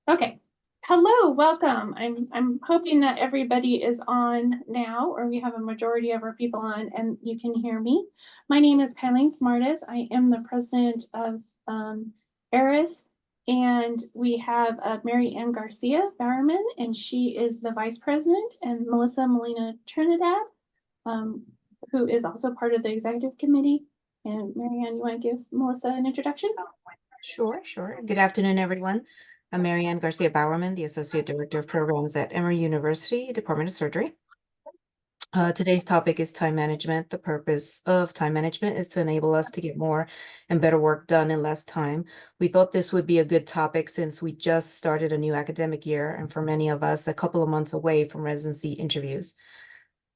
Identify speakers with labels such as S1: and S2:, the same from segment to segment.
S1: Okay. Hello, welcome. I'm hoping that everybody is on now, or we have a majority of our people on and you can hear me. My name is Kylie Smartis. I am the president of ARAS, and we have Mary Ann Garcia Bowerman, and she is the vice president, and Melissa Molina Trinidad, um, who is also part of the executive committee. And Mary Ann, you want to give Melissa an introduction?
S2: Sure. Good afternoon, everyone. I'm Mary Ann Garcia Bowerman, the Associate Director of Programs at Emory University, Department of Surgery. Today's topic is time management. The purpose of time management is to enable us to get more and better work done in less time. We thought this would be a good topic since we just started a new academic year, and for many of us, a couple of months away from residency interviews.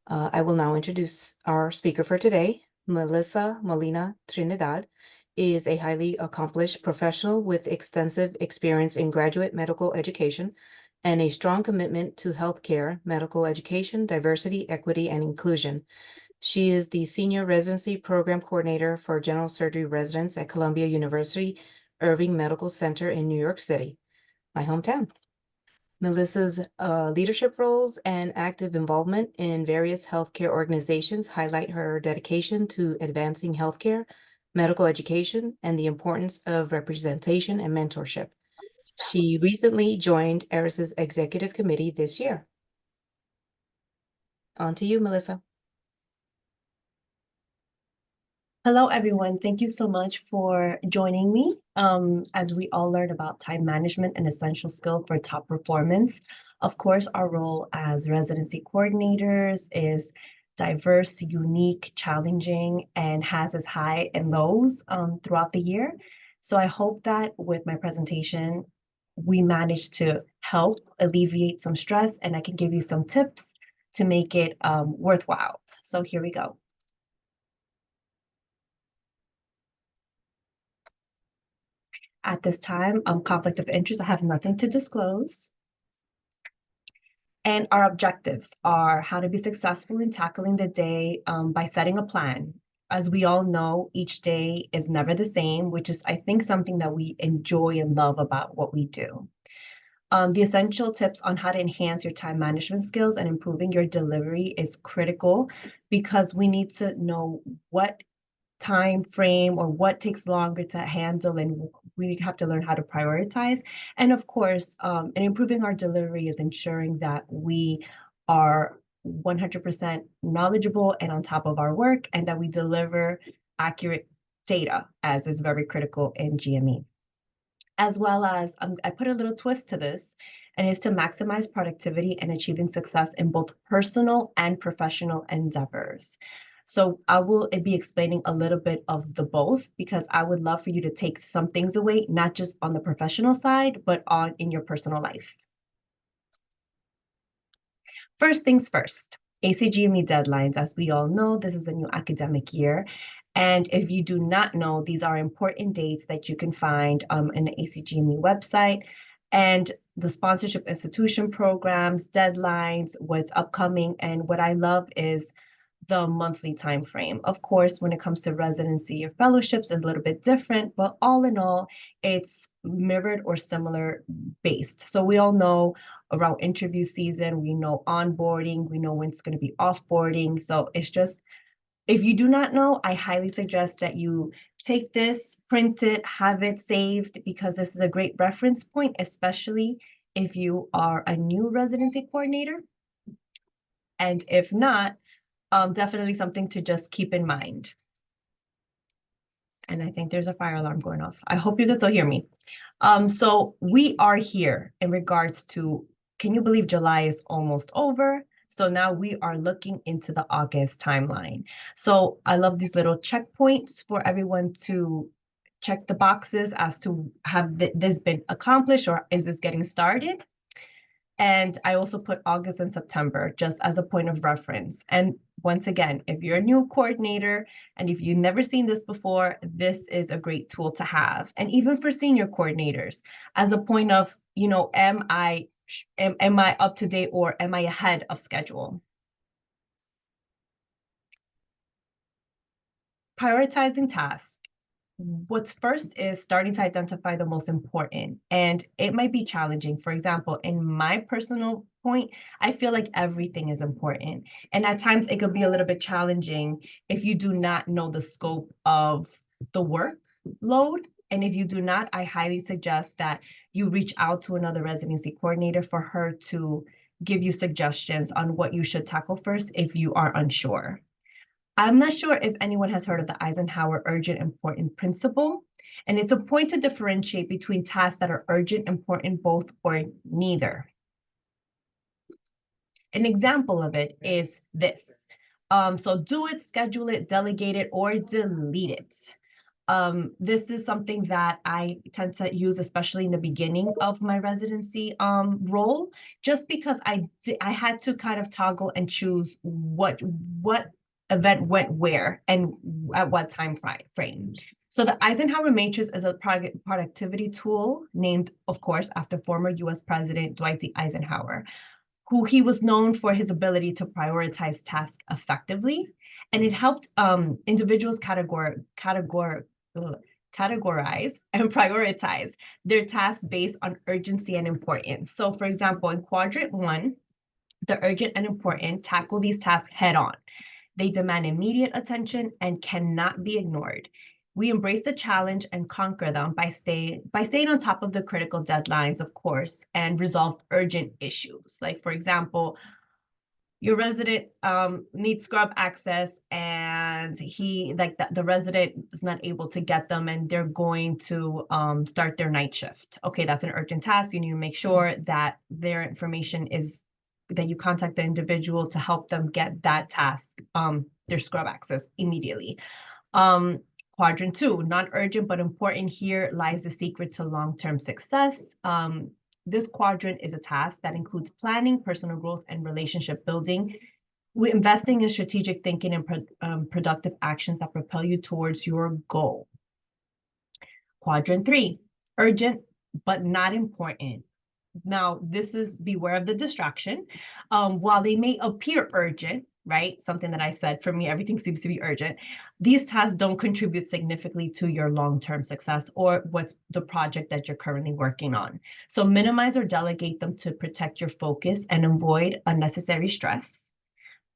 S2: I will now introduce our speaker for today. Melissa Molina Trinidad is a highly accomplished professional with extensive experience in graduate medical education and a strong commitment to healthcare, medical education, diversity, equity, and inclusion. She is the Senior Residency Program Coordinator for General Surgery Residents at Columbia University Irving Medical Center in New York City, my hometown. Melissa's leadership roles and active involvement in various healthcare organizations highlight her dedication to advancing healthcare, medical education, and the importance of representation and mentorship. She recently joined ARAS's executive committee this year. On to you, Melissa.
S3: Hello, everyone. Thank you so much for joining me as we all learn about time management, an essential skill for top performance. Of course, our role as residency coordinators is diverse, unique, challenging, and has its high and lows throughout the year. So I hope that with my presentation, we manage to help alleviate some stress, and I can give you some tips to make it worthwhile. So here we go. At this time, conflict of interest, I have nothing to disclose. And our objectives are how to be successful in tackling the day by setting a plan. As we all know, each day is never the same, which is, I think, something that we enjoy and love about what we do. The essential tips on how to enhance your time management skills and improving your delivery is critical because we need to know what time frame or what takes longer to handle, and we have to learn how to prioritize. And of course, in improving our delivery is ensuring that we are 100% knowledgeable and on top of our work, and that we deliver accurate data, as is very critical in GME. As well as, I put a little twist to this, and it's to maximize productivity and achieving success in both personal and professional endeavors. So I will be explaining a little bit of the both, because I would love for you to take some things away, not just on the professional side, but in your personal life. First things first, ACGME deadlines. As we all know, this is a new academic year. And if you do not know, these are important dates that you can find in the ACGME website. And the sponsorship institution programs, deadlines, what's upcoming. And what I love is the monthly time frame. Of course, when it comes to residency or fellowships, it's a little bit different, but all in all, it's mirrored or similar based. So we all know around interview season, we know onboarding, we know when it's going to be offboarding. So it's just, if you do not know, I highly suggest that you take this, print it, have it saved, because this is a great reference point, especially if you are a new residency coordinator. And if not, definitely something to just keep in mind. And I think there's a fire alarm going off. I hope you can still hear me. So we are here in regards to, can you believe July is almost over? So now we are looking into the August timeline. So I love these little checkpoints for everyone to check the boxes as to have this been accomplished, or is this getting started? And I also put August and September just as a point of reference. And once again, if you're a new coordinator and if you've never seen this before, this is a great tool to have. And even for senior coordinators, as a point of, you know, am I up to date or am I ahead of schedule? Prioritizing tasks. what's first is starting to identify the most important, and it might be challenging. For example, in my personal point, I feel like everything is important. And at times it could be a little bit challenging if you do not know the scope of the workload. And if you do not, I highly suggest that you reach out to another residency coordinator for her to give you suggestions on what you should tackle first if you are unsure. I'm not sure if anyone has heard of the Eisenhower urgent important principle, and it's a point to differentiate between tasks that are urgent, important, both, or neither. An example of it is this. So do it, schedule it, delegate it, or delete it. This is something that I tend to use, especially in the beginning of my residency role, just because I had to kind of toggle and choose what event went where and at what time frame. So the Eisenhower Matrix is a productivity tool named, of course, after former US President Dwight D. Eisenhower, who he was known for his ability to prioritize tasks effectively. And it helped individuals categorize and prioritize their tasks based on urgency and importance. So for example, in quadrant 1, the urgent and important tackle these tasks head on. They demand immediate attention and cannot be ignored. We embrace the challenge and conquer them by staying on top of the critical deadlines, of course, and resolve urgent issues. Like, for example, your resident needs scrub access, and the resident is not able to get them, and they're going to start their night shift. Okay, that's an urgent task. You need to make sure that their information is that you contact the individual to help them get that task, their scrub access immediately. Quadrant 2, non-urgent but important. Here lies the secret to long-term success. This quadrant is a task that includes planning, personal growth, and relationship building. We're investing in strategic thinking and productive actions that propel you towards your goal. Quadrant 3, urgent but not important. Now, this is beware of the distraction. While they may appear urgent, right? Something that I said, for me, everything seems to be urgent. These tasks don't contribute significantly to your long-term success or what's the project that you're currently working on. So minimize or delegate them to protect your focus and avoid unnecessary stress.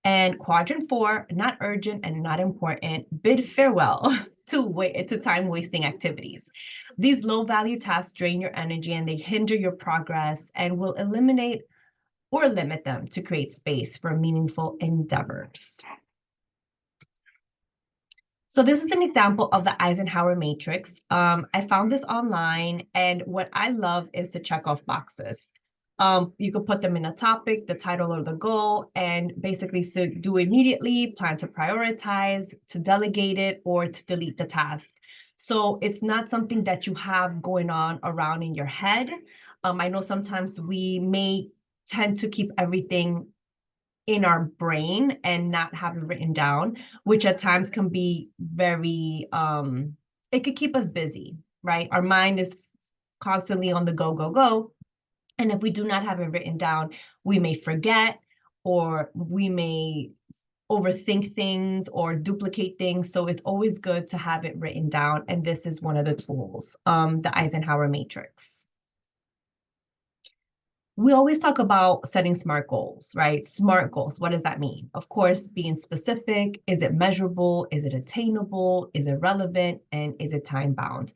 S3: And quadrant 4, not urgent and not important, bid farewell to time-wasting activities. These low-value tasks drain your energy and they hinder your progress and will eliminate or limit them to create space for meaningful endeavors. So this is an example of the Eisenhower Matrix. I found this online, and what I love is to check off boxes. You could put them in a topic, the title or the goal, and basically so do immediately, plan to prioritize, to delegate it, or to delete the task. So it's not something that you have going on around in your head. I know sometimes we may tend to keep everything in our brain and not have it written down, which at times can be very, it could keep us busy, right? Our mind is constantly on the go, go, go. And if we do not have it written down, we may forget, or we may overthink things or duplicate things. So it's always good to have it written down. And this is one of the tools, the Eisenhower Matrix. We always talk about setting SMART goals, right? SMART goals, what does that mean? Of course, being specific. Is it measurable? Is it attainable? Is it relevant? And is it time bound?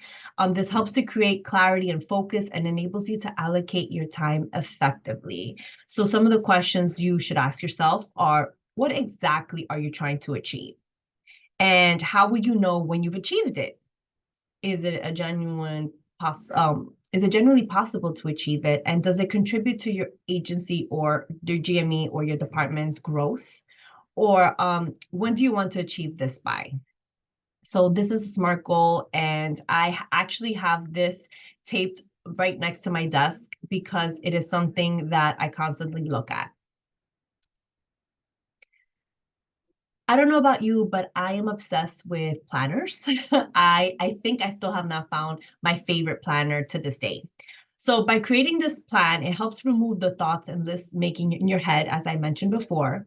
S3: This helps to create clarity and focus and enables you to allocate your time effectively. So some of the questions you should ask yourself are, what exactly are you trying to achieve? And how will you know when you've achieved it? Is it a genuine is it generally possible to achieve it? And does it contribute to your agency or your GME or your department's growth? Or when do you want to achieve this by? So this is a SMART goal, and I actually have this taped right next to my desk because it is something that I constantly look at. I don't know about you, but I am obsessed with planners. I think I still have not found my favorite planner to this day. So by creating this plan, it helps remove the thoughts and list making in your head, as I mentioned before,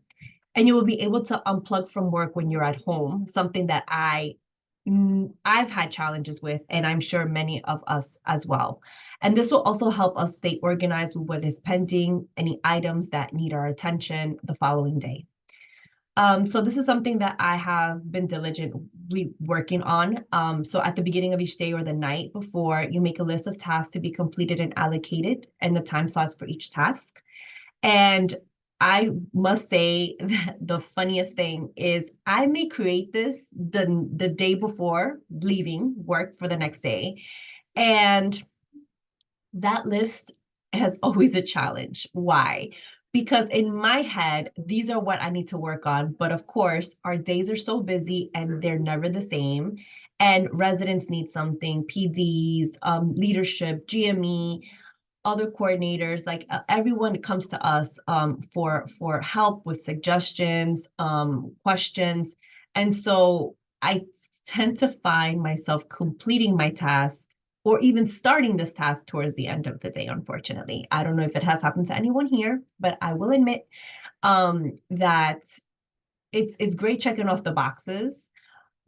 S3: and you will be able to unplug from work when you're at home, something that I I've had challenges with, and I'm sure many of us as well. And this will also help us stay organized with what is pending, any items that need our attention the following day. So this is something that I have been diligently working on. So at the beginning of each day or the night before, you make a list of tasks to be completed and allocated and the time slots for each task. And I must say that the funniest thing is I may create this the day before leaving work for the next day. And that list has always a challenge. Why? Because in my head, these are what I need to work on. But of course, our days are so busy and they're never the same. And residents need something, PDs, leadership, GME, other coordinators, like everyone comes to us for help with suggestions, questions. And so I tend to find myself completing my task or even starting this task towards the end of the day, unfortunately. I don't know if it has happened to anyone here, but I will admit that it's great checking off the boxes,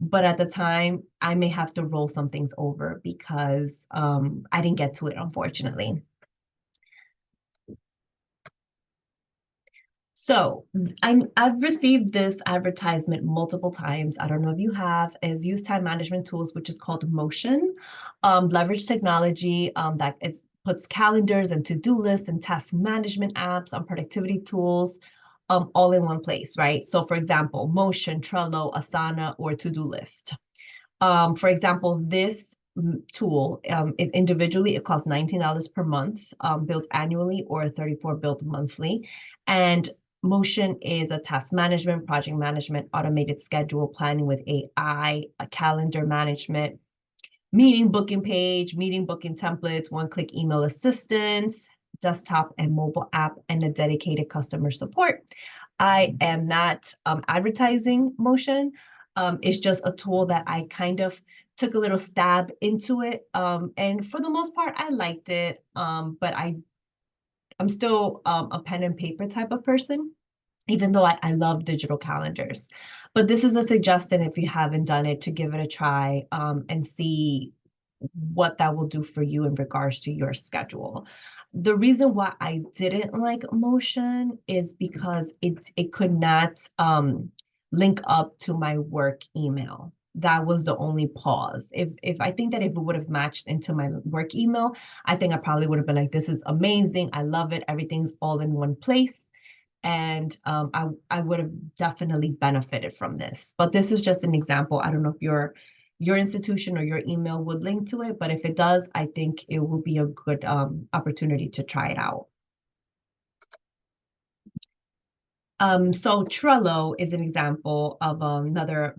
S3: but at the time I may have to roll some things over because I didn't get to it, unfortunately. So I've received this advertisement multiple times. I don't know if you have, is use time management tools, which is called Motion. Leverage technology that it puts calendars and to-do lists and task management apps on productivity tools all in one place, right? So for example, Motion, Trello, Asana, or to-do list. For example, this tool, individually, it costs $19 per month, billed annually, or $34 billed monthly. And Motion is a task management, project management, automated schedule planning with AI, a calendar management, meeting booking page, meeting booking templates, one-click email assistance, desktop and mobile app, and a dedicated customer support. I am not advertising Motion. It's just a tool that I kind of took a little stab into it. And for the most part, I liked it. But I'm still a pen and paper type of person, even though I love digital calendars. But this is a suggestion, if you haven't done it, to give it a try and see what that will do for you in regards to your schedule. The reason why I didn't like Motion is because it could not link up to my work email. That was the only pause. If I think that if it would have matched into my work email, I think I probably would have been like, this is amazing. I love it. Everything's all in one place. And I would have definitely benefited from this. But this is just an example. I don't know if your institution or your email would link to it, but if it does, I think it will be a good opportunity to try it out. So Trello is an example of another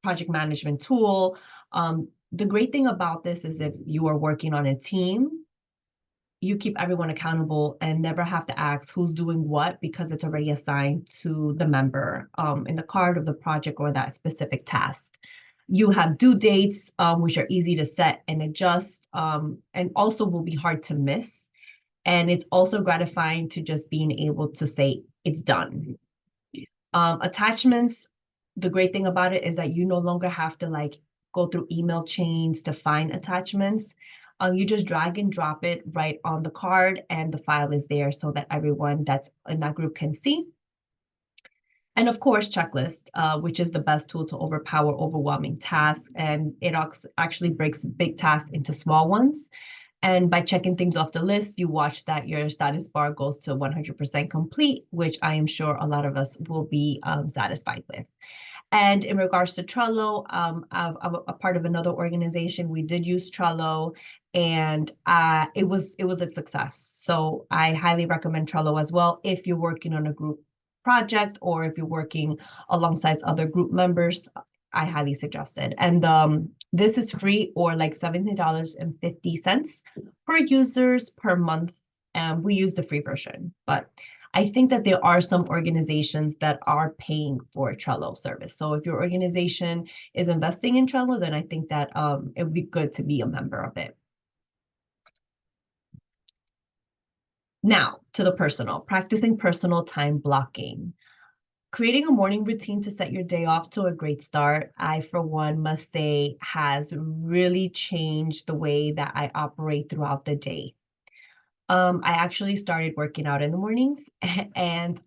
S3: project management tool. The great thing about this is if you are working on a team, you keep everyone accountable and never have to ask who's doing what because it's already assigned to the member in the card of the project or that specific task. You have due dates, which are easy to set and adjust, and also will be hard to miss. And it's also gratifying to just being able to say it's done. Attachments, the great thing about it is that you no longer have to like go through email chains to find attachments. You just drag and drop it right on the card and the file is there so that everyone that's in that group can see. And of course, checklist, which is the best tool to overpower overwhelming tasks. And it actually breaks big tasks into small ones. And by checking things off the list, you watch that your status bar goes to 100% complete, which I am sure a lot of us will be satisfied with. And in regards to Trello, I'm a part of another organization. We did use Trello, and it was a success. So I highly recommend Trello as well if you're working on a group project or if you're working alongside other group members. I highly suggest it. And this is free or like $17.50 per users per month. And we use the free version, but I think that there are some organizations that are paying for Trello service. So if your organization is investing in Trello, then I think that it would be good to be a member of it. Now to the personal, practicing personal time blocking. Creating a morning routine to set your day off to a great start, I, for one, must say, has really changed the way that I operate throughout the day. I actually started working out in the mornings, and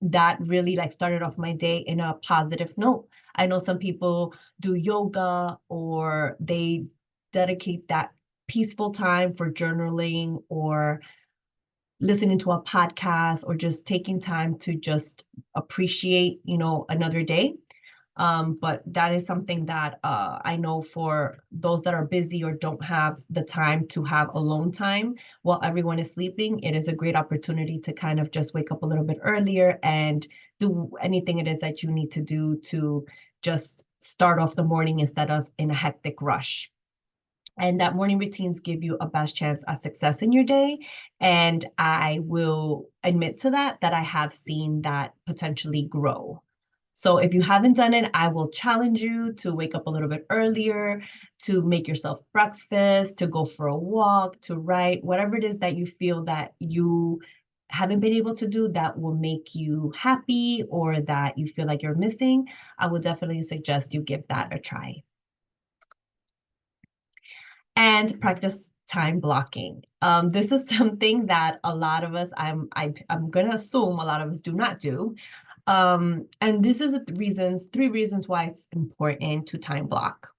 S3: that really like started off my day in a positive note. I know some people do yoga or they dedicate that peaceful time for journaling or listening to a podcast or just taking time to just appreciate, another day. But that is something that I know for those that are busy or don't have the time to have alone time while everyone is sleeping, it is a great opportunity to kind of just wake up a little bit earlier and do anything it is that you need to do to just start off the morning instead of in a hectic rush. And that morning routines give you a best chance at success in your day. And I will admit to that I have seen that potentially grow. So if you haven't done it, I will challenge you to wake up a little bit earlier, to make yourself breakfast, to go for a walk, to write, whatever it is that you feel that you haven't been able to do that will make you happy or that you feel like you're missing. I would definitely suggest you give that a try. And practice time blocking. This is something that a lot of us, I'm going to assume a lot of us do not do. And this is three reasons why it's important to time block.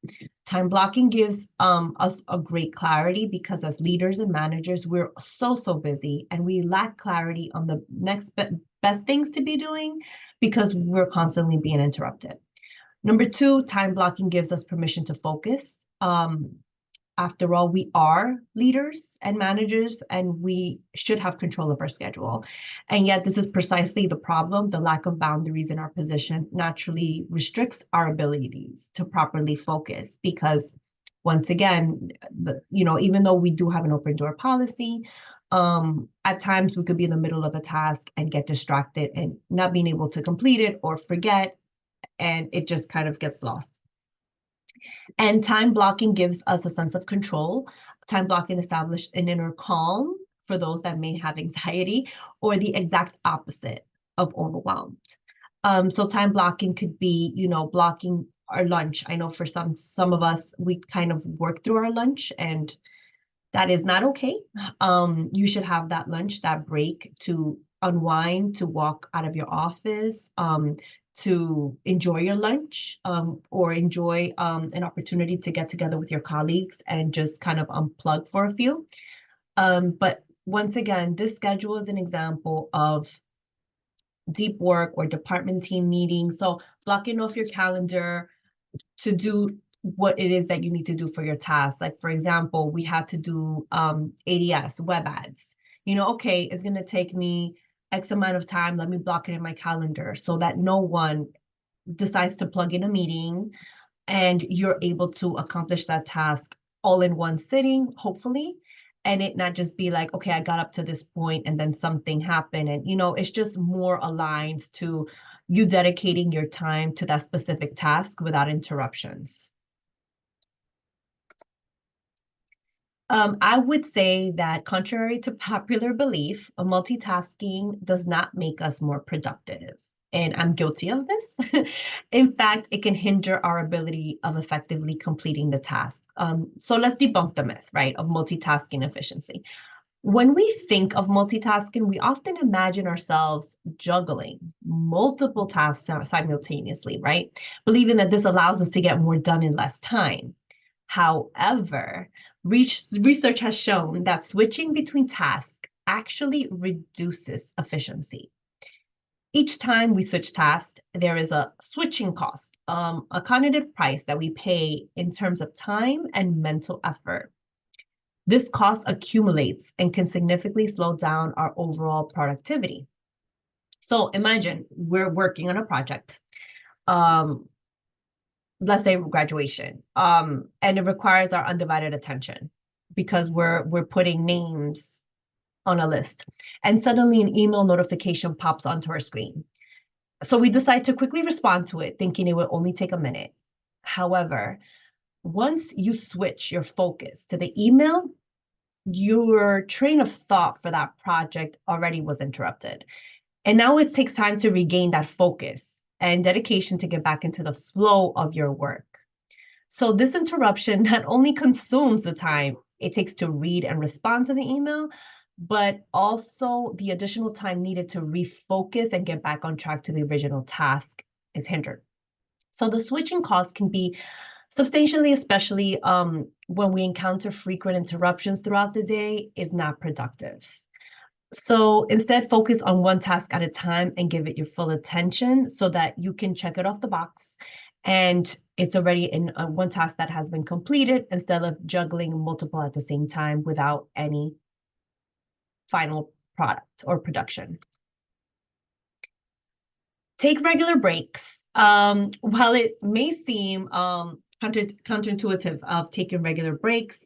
S3: Time blocking gives us a great clarity because as leaders and managers, we're so busy and we lack clarity on the next best things to be doing because we're constantly being interrupted. Number two, time blocking gives us permission to focus. After all, we are leaders and managers, and we should have control of our schedule. And yet, this is precisely the problem. The lack of boundaries in our position naturally restricts our abilities to properly focus because, once again, even though we do have an open door policy, at times we could be in the middle of a task and get distracted and not being able to complete it or forget, and it just kind of gets lost. And time blocking gives us a sense of control. Time blocking established an inner calm for those that may have anxiety or the exact opposite of overwhelmed. So time blocking could be, blocking our lunch. I know for some of us, we kind of work through our lunch and that is not okay. You should have that lunch, that break to unwind, to walk out of your office, to enjoy your lunch or enjoy an opportunity to get together with your colleagues and just kind of unplug for a few. But once again, this schedule is an example of deep work or department team meetings. So blocking off your calendar to do what it is that you need to do for your task. Like, for example, we had to do ADS, web ads. Okay, it's going to take me X amount of time. Let me block it in my calendar so that no one decides to plug in a meeting and you're able to accomplish that task all in one sitting, hopefully, and it not just be like, okay, I got up to this point and then something happened. And, it's just more aligned to you dedicating your time to that specific task without interruptions. I would say that contrary to popular belief, multitasking does not make us more productive. And I'm guilty of this. In fact, it can hinder our ability of effectively completing the task. So let's debunk the myth, right, of multitasking efficiency. When we think of multitasking, we often imagine ourselves juggling multiple tasks simultaneously, right? Believing that this allows us to get more done in less time. However, research has shown that switching between tasks actually reduces efficiency. Each time we switch tasks, there is a switching cost, a cognitive price that we pay in terms of time and mental effort. This cost accumulates and can significantly slow down our overall productivity. So imagine we're working on a project. Let's say graduation, and it requires our undivided attention because we're putting names on a list, and suddenly an email notification pops onto our screen. So we decide to quickly respond to it, thinking it would only take a minute. However, once you switch your focus to the email, your train of thought for that project already was interrupted. And now it takes time to regain that focus and dedication to get back into the flow of your work. So this interruption not only consumes the time it takes to read and respond to the email, but also the additional time needed to refocus and get back on track to the original task is hindered. So the switching costs can be substantially, especially when we encounter frequent interruptions throughout the day, is not productive. So instead, focus on one task at a time and give it your full attention so that you can check it off the box and it's already in one task that has been completed instead of juggling multiple at the same time without any final product or production. Take regular breaks. While it may seem counterintuitive of taking regular breaks,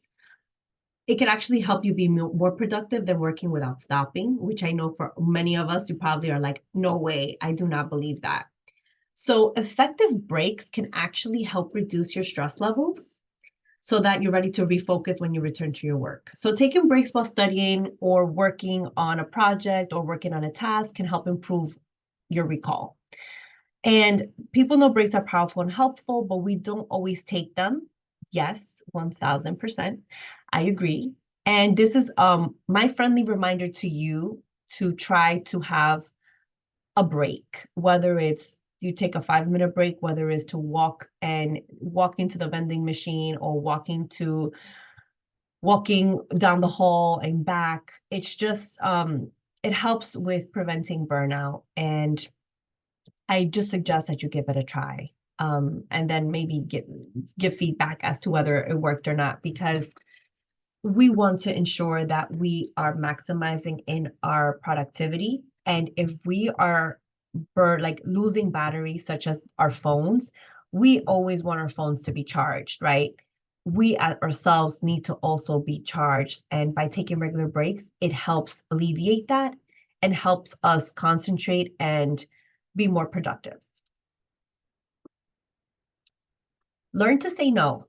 S3: it can actually help you be more productive than working without stopping, which I know for many of us, you probably are like, no way, I do not believe that. So effective breaks can actually help reduce your stress levels so that you're ready to refocus when you return to your work. So taking breaks while studying or working on a project or working on a task can help improve your recall. And people know breaks are powerful and helpful, but we don't always take them. Yes, 1000%. I agree. And this is my friendly reminder to you to try to have a break, whether it's you take a 5-minute break, whether it's to walk into the vending machine or walking down the hall and back. It's just it helps with preventing burnout. And I just suggest that you give it a try. And then maybe give feedback as to whether it worked or not, because we want to ensure that we are maximizing in our productivity. And if we are losing batteries, such as our phones, we always want our phones to be charged, right? We ourselves need to also be charged. And by taking regular breaks, it helps alleviate that and helps us concentrate and be more productive. Learn to say no.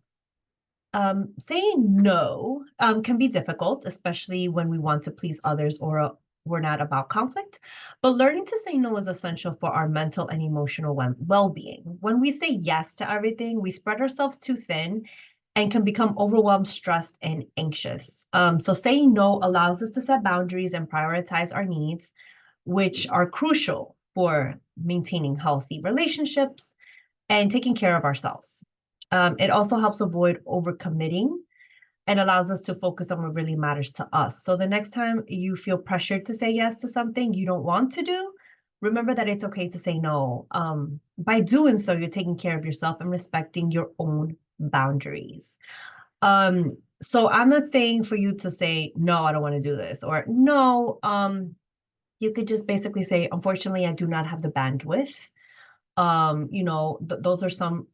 S3: Saying no can be difficult, especially when we want to please others or we're not about conflict. But learning to say no is essential for our mental and emotional well-being. When we say yes to everything, we spread ourselves too thin and can become overwhelmed, stressed, and anxious. So saying no allows us to set boundaries and prioritize our needs, which are crucial for maintaining healthy relationships and taking care of ourselves. It also helps avoid overcommitting and allows us to focus on what really matters to us. So the next time you feel pressured to say yes to something you don't want to do, remember that it's okay to say no. By doing so, you're taking care of yourself and respecting your own boundaries. So I'm not saying for you to say, no, I don't want to do this, or no, you could just basically say, unfortunately, I do not have the bandwidth. Those are some,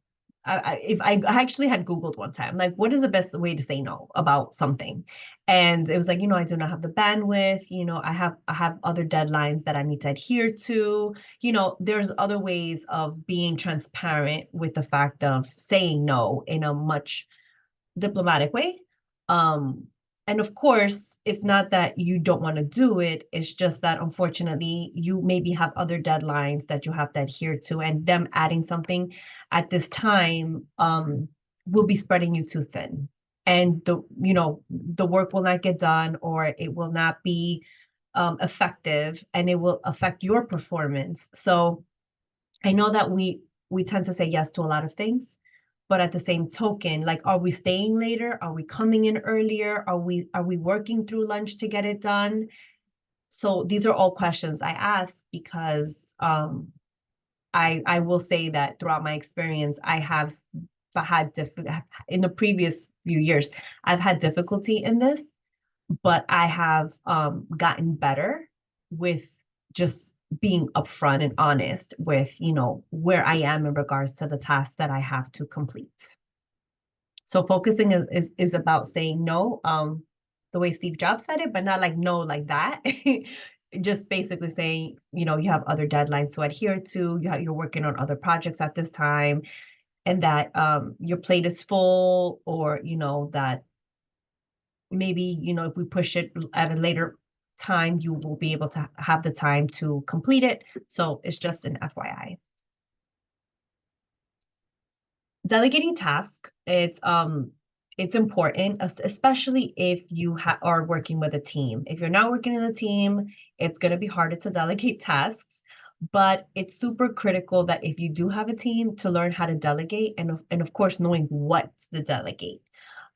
S3: if I actually had Googled one time, like, what is the best way to say no about something? And it was like, I do not have the bandwidth, I have other deadlines that I need to adhere to. There's other ways of being transparent with the fact of saying no in a much diplomatic way. And of course, it's not that you don't want to do it. It's just that unfortunately, you maybe have other deadlines that you have to adhere to, and them adding something at this time will be spreading you too thin. And the work will not get done, or it will not be effective, and it will affect your performance. So I know that we tend to say yes to a lot of things, but at the same token, like, are we staying later? Are we coming in earlier? Are we working through lunch to get it done? So these are all questions I ask because I will say that throughout my experience, I have had in the previous few years, I've had difficulty in this, but I have gotten better with just being upfront and honest with, where I am in regards to the tasks that I have to complete. So focusing is about saying no, the way Steve Jobs said it, but not like no like that. Just basically saying, you have other deadlines to adhere to, you're working on other projects at this time, and that your plate is full, or, that maybe, if we push it at a later time you will be able to have the time to complete it. So it's just an FYI. Delegating tasks, it's important, especially if you are working with a team. If you're not working in a team, it's going to be harder to delegate tasks, but it's super critical that if you do have a team, to learn how to delegate, and of course knowing what to delegate.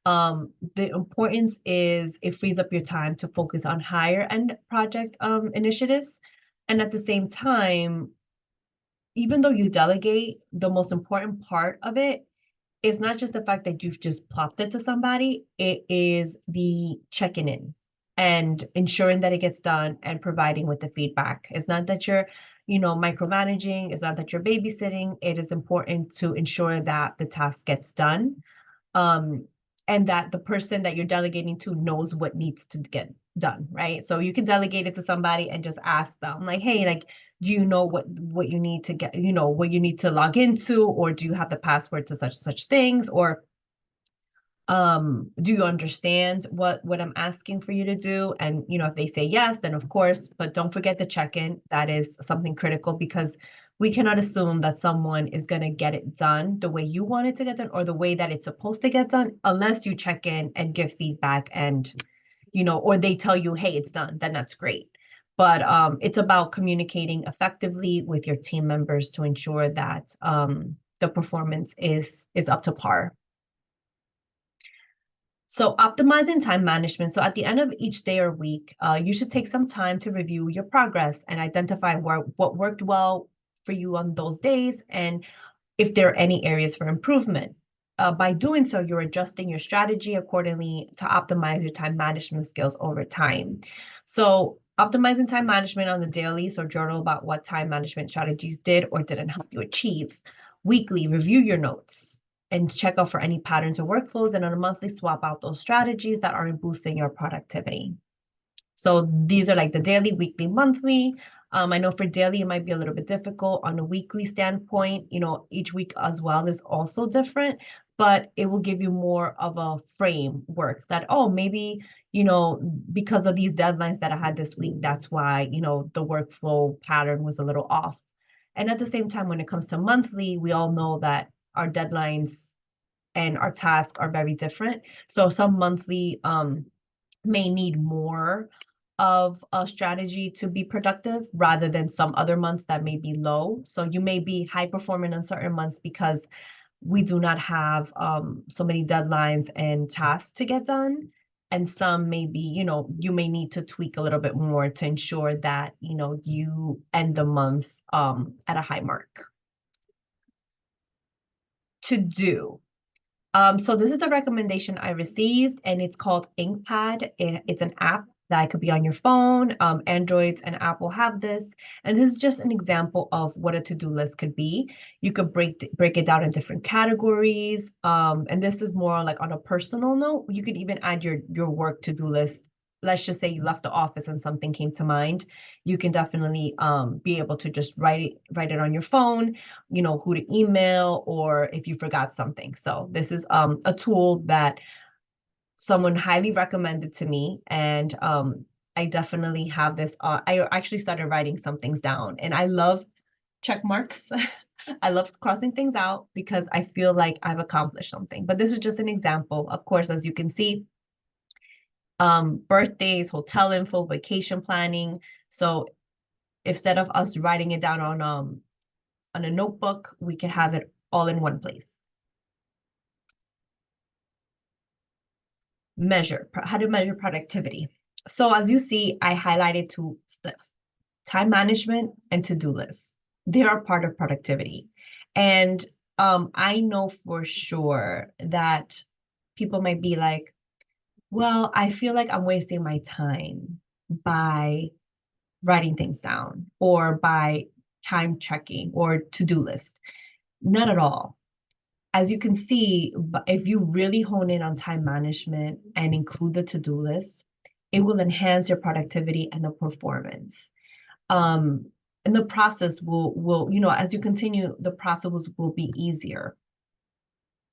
S3: The importance is it frees up your time to focus on higher end project initiatives. And at the same time, even though you delegate, the most important part of it is not just the fact that you've just plopped it to somebody, it is the checking in and ensuring that it gets done and providing with the feedback. It's not that you're, micromanaging, it's not that you're babysitting. It is important to ensure that the task gets done. And that the person that you're delegating to knows what needs to get done, right? So you can delegate it to somebody and just ask them, like, hey, like, do you know what you need to get, what you need to log into, or do you have the password to such things, or do you understand what I'm asking for you to do? And if they say yes, then of course, but don't forget the check-in. That is something critical, because we cannot assume that someone is going to get it done the way you want it to get done, or the way that it's supposed to get done, unless you check in and give feedback and or they tell you, hey, it's done, then that's great. But it's about communicating effectively with your team members to ensure that the performance is up to par. So optimizing time management. So at the end of each day or week, you should take some time to review your progress and identify what worked well for you on those days, and if there are any areas for improvement. By doing so, you're adjusting your strategy accordingly to optimize your time management skills over time. So optimizing time management on the daily, so journal about what time management strategies did or didn't help you achieve. Weekly, review your notes and check out for any patterns or workflows, and on a monthly, swap out those strategies that aren't boosting your productivity. So these are like the daily, weekly, monthly. I know for daily, it might be a little bit difficult. On a weekly standpoint, each week as well is also different, but it will give you more of a framework that, oh, maybe, because of these deadlines that I had this week, that's why, the workflow pattern was a little off. And at the same time, when it comes to monthly, we all know that our deadlines and our tasks are very different. So some monthly may need more of a strategy to be productive, rather than some other months that may be low. So you may be high performing in certain months because we do not have so many deadlines and tasks to get done. And some may be, you may need to tweak a little bit more to ensure that, you end the month at a high mark. To do. So this is a recommendation I received, and it's called InkPad. It's an app that could be on your phone. Androids and Apple have this. And this is just an example of what a to-do list could be. You could break it down in different categories. And this is more like on a personal note. You could even add your work to-do list. Let's just say you left the office and something came to mind. You can definitely be able to just write it on your phone, who to email, or if you forgot something. So this is a tool that someone highly recommended to me, and I definitely have this. I actually started writing some things down, and I love check marks. I love crossing things out because I feel like I've accomplished something. But this is just an example. Of course, as you can see, birthdays, hotel info, vacation planning. So instead of us writing it down on a notebook, we can have it all in one place. How to measure productivity. So as you see, I highlighted two steps: time management and to-do lists. They are part of productivity. And I know for sure that people might be like, well, I feel like I'm wasting my time by writing things down or by time checking or to-do list. Not at all. As you can see, if you really hone in on time management and include the to-do list, it will enhance your productivity and the performance. And the process will, as you continue, the process will be easier.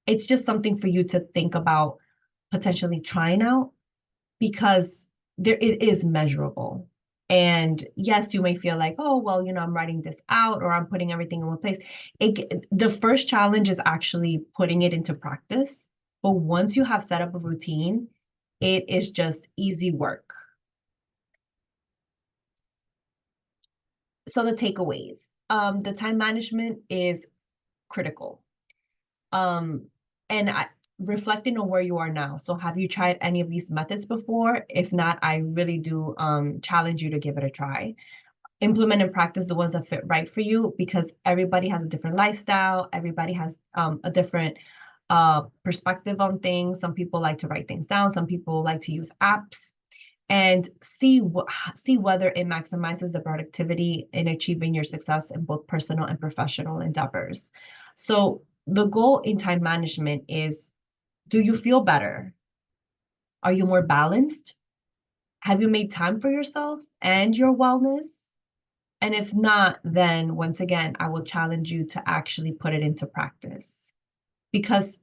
S3: It's just something for you to think about potentially trying out, because it is measurable. And yes, you may feel like, oh, well, I'm writing this out or I'm putting everything in one place. The first challenge is actually putting it into practice. But once you have set up a routine, it is just easy work. So the takeaways, the time management is critical. And reflecting on where you are now. So have you tried any of these methods before? If not, I really do challenge you to give it a try. Implement and practice the ones that fit right for you, because everybody has a different lifestyle. Everybody has a different perspective on things. Some people like to write things down. Some people like to use apps. And see whether it maximizes the productivity in achieving your success in both personal and professional endeavors. So the goal in time management is, do you feel better? Are you more balanced? Have you made time for yourself and your wellness? And if not, then once again, I will challenge you to actually put it into practice, because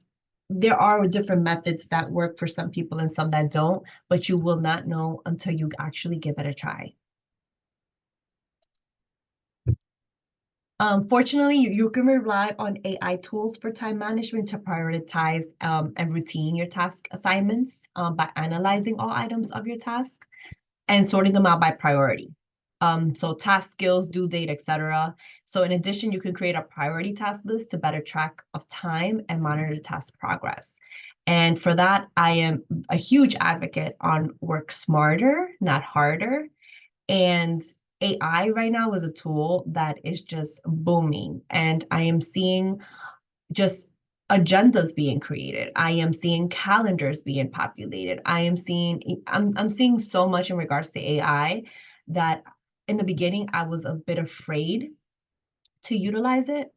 S3: there are different methods that work for some people and some that don't, but you will not know until you actually give it a try. Fortunately, you can rely on AI tools for time management to prioritize and routine your task assignments by analyzing all items of your task and sorting them out by priority. So task skills, due date, etc. So in addition, you can create a priority task list to better track of time and monitor task progress. And for that, I am a huge advocate on work smarter, not harder. And AI right now is a tool that is just booming. And I am seeing just agendas being created. I am seeing calendars being populated. I'm seeing so much in regards to AI that in the beginning I was a bit afraid to utilize it.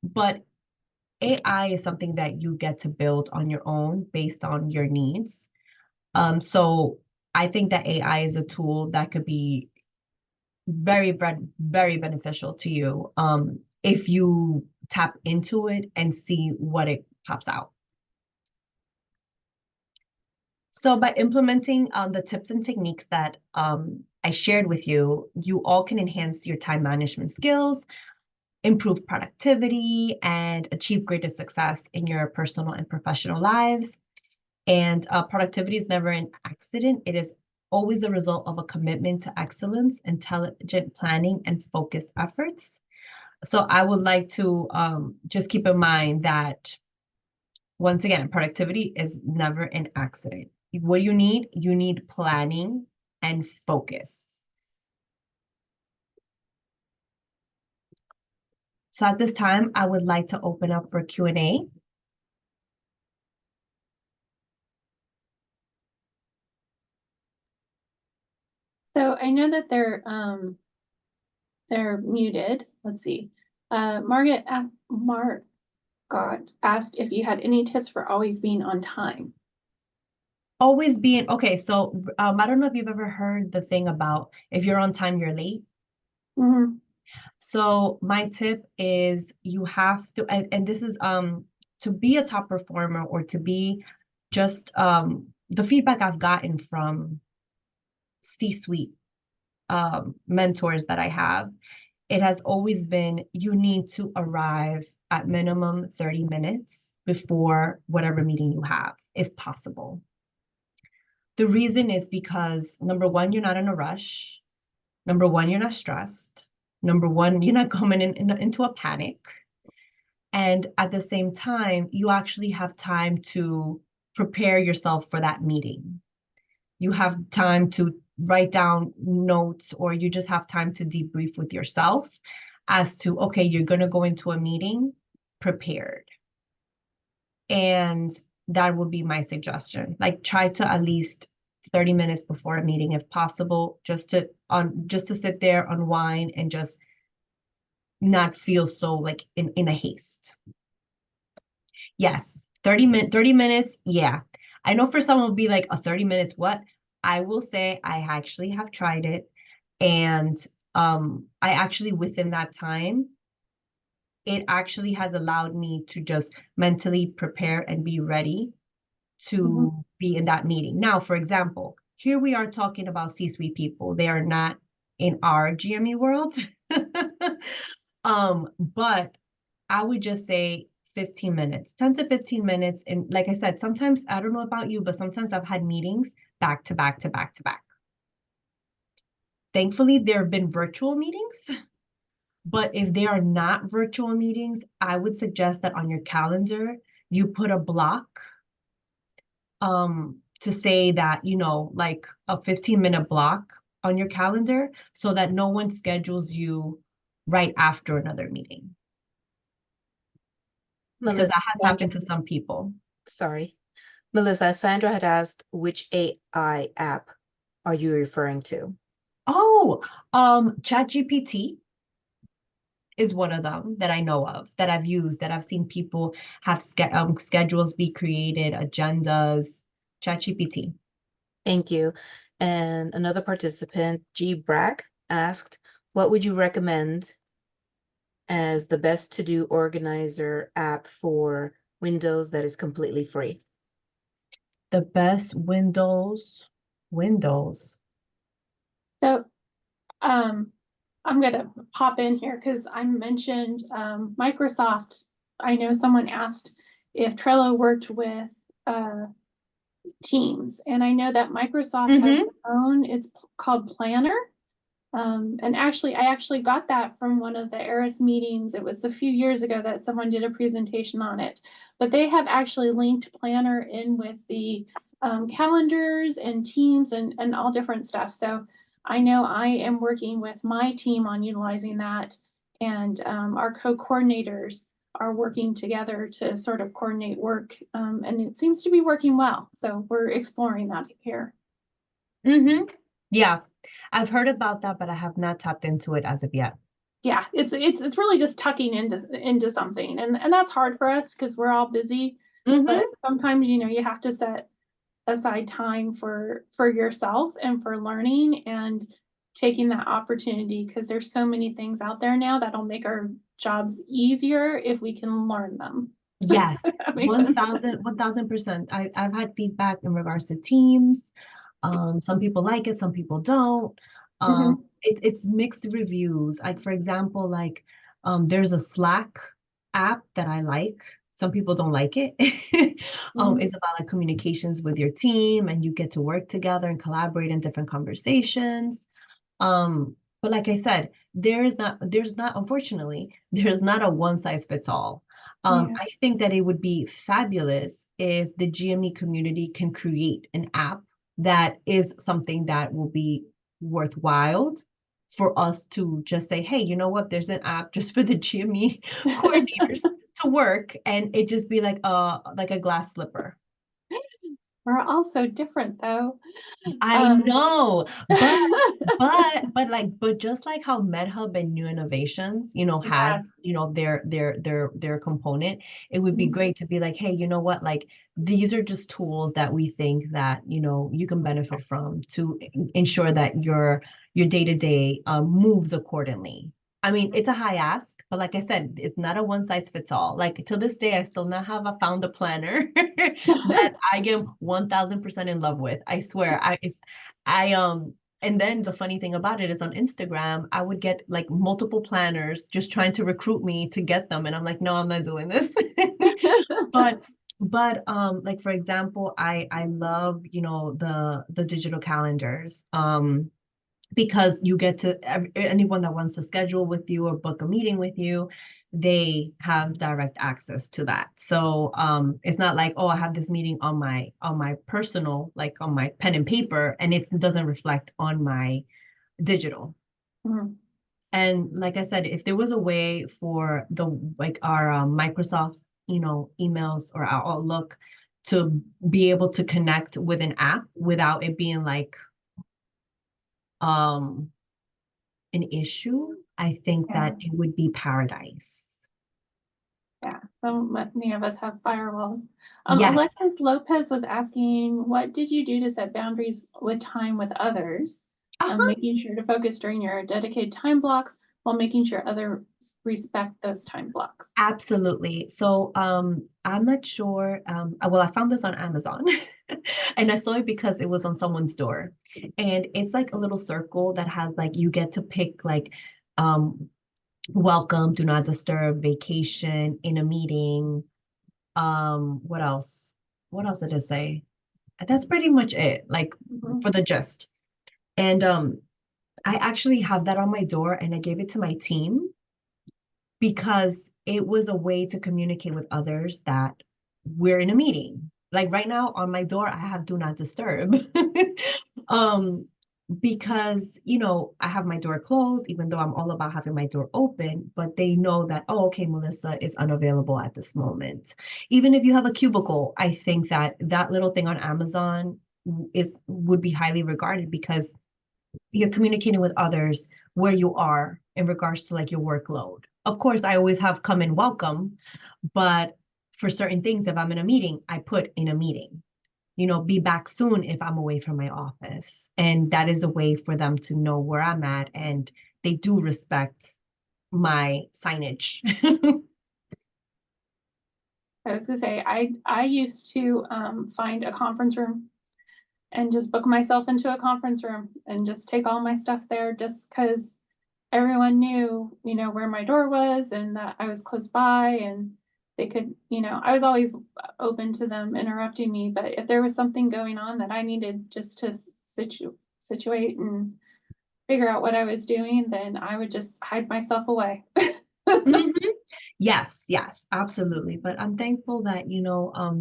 S3: But AI is something that you get to build on your own based on your needs. So I think that AI is a tool that could be very, very beneficial to you if you tap into it and see what it pops out. So by implementing the tips and techniques that I shared with you, you all can enhance your time management skills, improve productivity, and achieve greater success in your personal and professional lives. And productivity is never an accident. It is always a result of a commitment to excellence, intelligent planning, and focused efforts. So I would like to just keep in mind that, once again, productivity is never an accident. What you need planning and focus. So at this time, I would like to open up for Q&A.
S1: So I know that they're muted. Let's see. Margaret asked if you had any tips for always being on time.
S3: Always being, okay, so I don't know if you've ever heard the thing about if you're on time, you're late.
S1: Mm-hmm.
S3: So my tip is you have to, and this is to be a top performer, or to be just the feedback I've gotten from C-suite mentors that I have, it has always been, you need to arrive at minimum 30 minutes before whatever meeting you have, if possible. The reason is because, number one, you're not in a rush. Number one, you're not stressed. Number one, you're not coming into a panic. And at the same time, you actually have time to prepare yourself for that meeting. You have time to write down notes, or you just have time to debrief with yourself as to, okay, you're going to go into a meeting prepared. And that would be my suggestion. Like, try to at least 30 minutes before a meeting, if possible, just to sit there, unwind, and just not feel so like in a haste. Yes, 30 minutes, yeah. I know for some it would be like, a 30 minutes, what? I will say I actually have tried it, and I actually, within that time, it actually has allowed me to just mentally prepare and be ready to be in that meeting. Now, for example, here we are talking about C-suite people. They are not in our GME world. But I would just say 15 minutes, 10 to 15 minutes. And like I said, sometimes, I don't know about you, but sometimes I've had meetings back to back to back to back. Thankfully, there have been virtual meetings, but if they are not virtual meetings, I would suggest that on your calendar, you put a block to say that, like a 15-minute block on your calendar so that no one schedules you right after another meeting. Because
S2: Melissa,
S3: that has
S2: Sandra,
S3: happened to some people.
S2: sorry. Melissa, Sandra had asked which AI app are you referring to?
S3: Oh, ChatGPT is one of them that I know of, that I've used, that I've seen people have schedules be created, agendas. ChatGPT.
S2: Thank you. And another participant, G. Bragg, asked, what would you recommend as the best to-do organizer app for Windows that is completely free?
S3: The best Windows.
S1: So, I'm gonna pop in here because I mentioned, Microsoft. I know someone asked if Trello worked with, Teams, and I know that Microsoft has its own, it's called Planner. And actually, I actually got that from one of the ARAS meetings. It was a few years ago that someone did a presentation on it, but they have actually linked Planner in with the calendars and Teams and all different stuff. So I know I am working with my team on utilizing that, and our co-coordinators are working together to sort of coordinate work, and it seems to be working well. So we're exploring that here.
S3: Yeah, I've heard about that, but I have not tapped into it as of yet.
S1: Yeah, it's really just tucking into something, and that's hard for us because we're all busy. But sometimes, you have to set aside time for yourself and for learning and taking that opportunity, because there's so many things out there now that'll make our jobs easier if we can learn them.
S3: Yes,
S1: That makes sense.
S3: 1000%. I've had feedback in regards to Teams. Some people like it, some people don't. It's mixed reviews. Like, for example, like there's a Slack app that I like. Some people don't like it. It's about like communications with your team, and you get to work together and collaborate in different conversations. But like I said, unfortunately, there's not a one size fits all. I think that it would be fabulous if the GME community can create an app that is something that will be worthwhile for us to just say, hey, you know what? There's an app just for the GME coordinators to work, and it just be like a glass slipper.
S1: We're all so different, though.
S3: I know, but just like how MedHub and New Innovations, has, their component, it would be great to be like, hey, you know what, like these are just tools that we think that, you can benefit from to ensure that your day-to-day moves accordingly. I mean, it's a high ask, but like I said, it's not a one size fits all. Like to this day, I still not have found a planner that I am 1000% in love with. I swear. And then the funny thing about it is on Instagram, I would get like multiple planners just trying to recruit me to get them. And I'm like, no, I'm not doing this. But like for example, I love, the digital calendars. Because you get to anyone that wants to schedule with you or book a meeting with you, they have direct access to that. So it's not like, oh, I have this meeting on my personal, like on my pen and paper, and it doesn't reflect on my digital. And like I said, if there was a way for our Microsoft, emails or our Outlook to be able to connect with an app without it being like an issue, I think that it would be paradise.
S1: Yeah, so many of us have firewalls.
S3: Yes.
S1: Alexis Lopez was asking, what did you do to set boundaries with time with others? Making sure to focus during your dedicated time blocks while making sure others respect those time blocks?
S3: Absolutely. So I'm not sure. Well, I found this on Amazon and I saw it because it was on someone's door. And it's like a little circle that has like you get to pick like welcome, do not disturb, vacation, in a meeting. What else? What else did it say? That's pretty much it, like
S1: Mhm.
S3: for the gist. And I actually have that on my door and I gave it to my team because it was a way to communicate with others that we're in a meeting. Like right now on my door, I have do not disturb. um, because I have my door closed, even though I'm all about having my door open, but they know that, oh, okay, Melissa is unavailable at this moment. Even if you have a cubicle, I think that that little thing on Amazon would be highly regarded because you're communicating with others where you are in regards to like your workload. Of course, I always have come and welcome, but for certain things, if I'm in a meeting, I put in a meeting, be back soon if I'm away from my office. And that is a way for them to know where I'm at. And they do respect my signage.
S1: I was gonna say, I used to find a conference room and just book myself into a conference room and just take all my stuff there just because everyone knew, where my door was and that I was close by and they could, I was always open to them interrupting me, but if there was something going on that I needed just to situate and figure out what I was doing, then I would just hide myself away.
S3: Mhm. Yes, yes, absolutely. But I'm thankful that,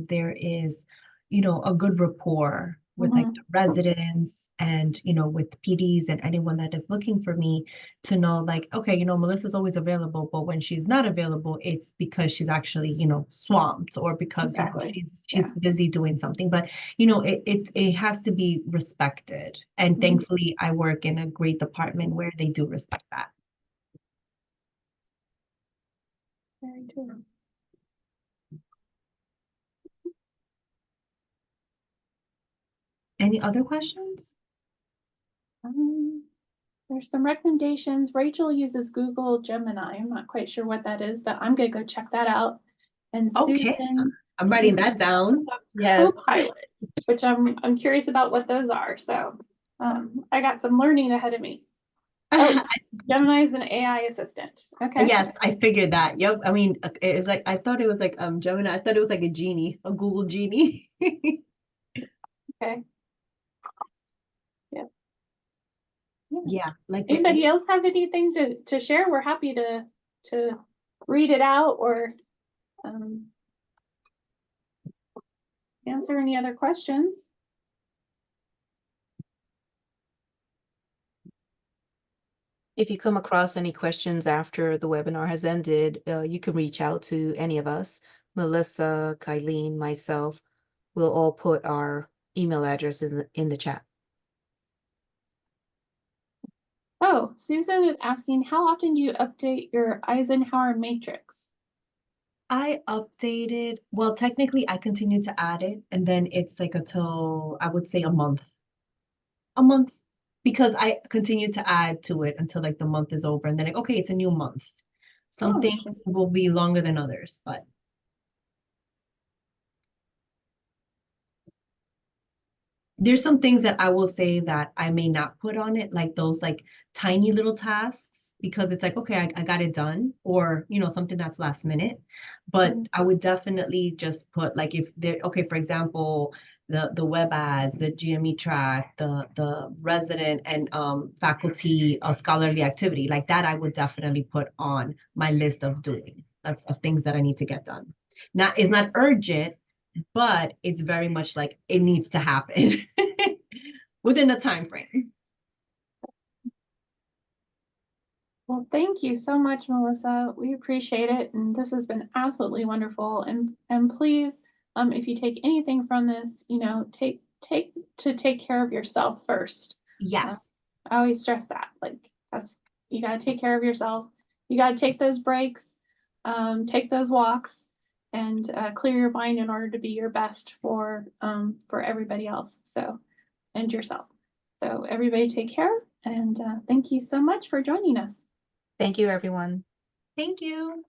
S3: there is, a good rapport with like
S1: Mhm.
S3: the residents and, with PDs and anyone that is looking for me to know like, okay, Melissa's always available, but when she's not available, it's because she's actually, swamped or because,
S1: Exactly.
S3: she's
S1: Yeah.
S3: busy doing something. But, it has to be respected. And
S1: Mhm.
S3: thankfully I work in a great department where they do respect that.
S1: Very true.
S3: Any other questions?
S1: There's some recommendations. Rachel uses Google Gemini. I'm not quite sure what that is, but I'm gonna go check that out. And
S3: Okay,
S1: Susan
S3: I'm writing that down.
S2: Yeah.
S1: Copilot, which I'm curious about what those are. So I got some learning ahead of me. Oh, Gemini is an AI assistant. Okay.
S3: Yes, I figured that. Yep. I mean, it's like I thought it was like Gemini. I thought it was like a genie, a Google genie.
S1: Okay. Yeah. Yeah.
S3: Yeah, like
S1: Anybody else have anything to share? We're happy to read it out or um, answer any other questions.
S2: If you come across any questions after the webinar has ended, you can reach out to any of us, Melissa, Kylene, myself. We'll all put our email address in the chat.
S1: Oh, Susan is asking, how often do you update your Eisenhower matrix?
S3: I updated, well, technically I continue to add it, and then it's like until I would say a month, because I continue to add to it until like the month is over, and then like, okay, it's a new month. Some
S1: Oh,
S3: things will be longer than others, but there's some things that I will say that I may not put on it, like those like tiny little tasks, because it's like, okay, I got it done, or something that's last minute. But I would definitely just put like if there, okay, for example, the web ads, the GME track, the resident and faculty scholarly activity, like that I would definitely put on my list of doing of things that I need to get done. Now it's not urgent, but it's very much like it needs to happen within a time frame.
S1: well, thank you so much, Melissa. We appreciate it, and this has been absolutely wonderful. And please, if you take anything from this, take care of yourself first.
S3: Yes.
S1: I always stress that, like you gotta take care of yourself. You gotta take those breaks, take those walks, and clear your mind in order to be your best for everybody else. So, and yourself. So everybody take care, and thank you so much for joining us.
S2: Thank you, everyone.
S3: Thank you.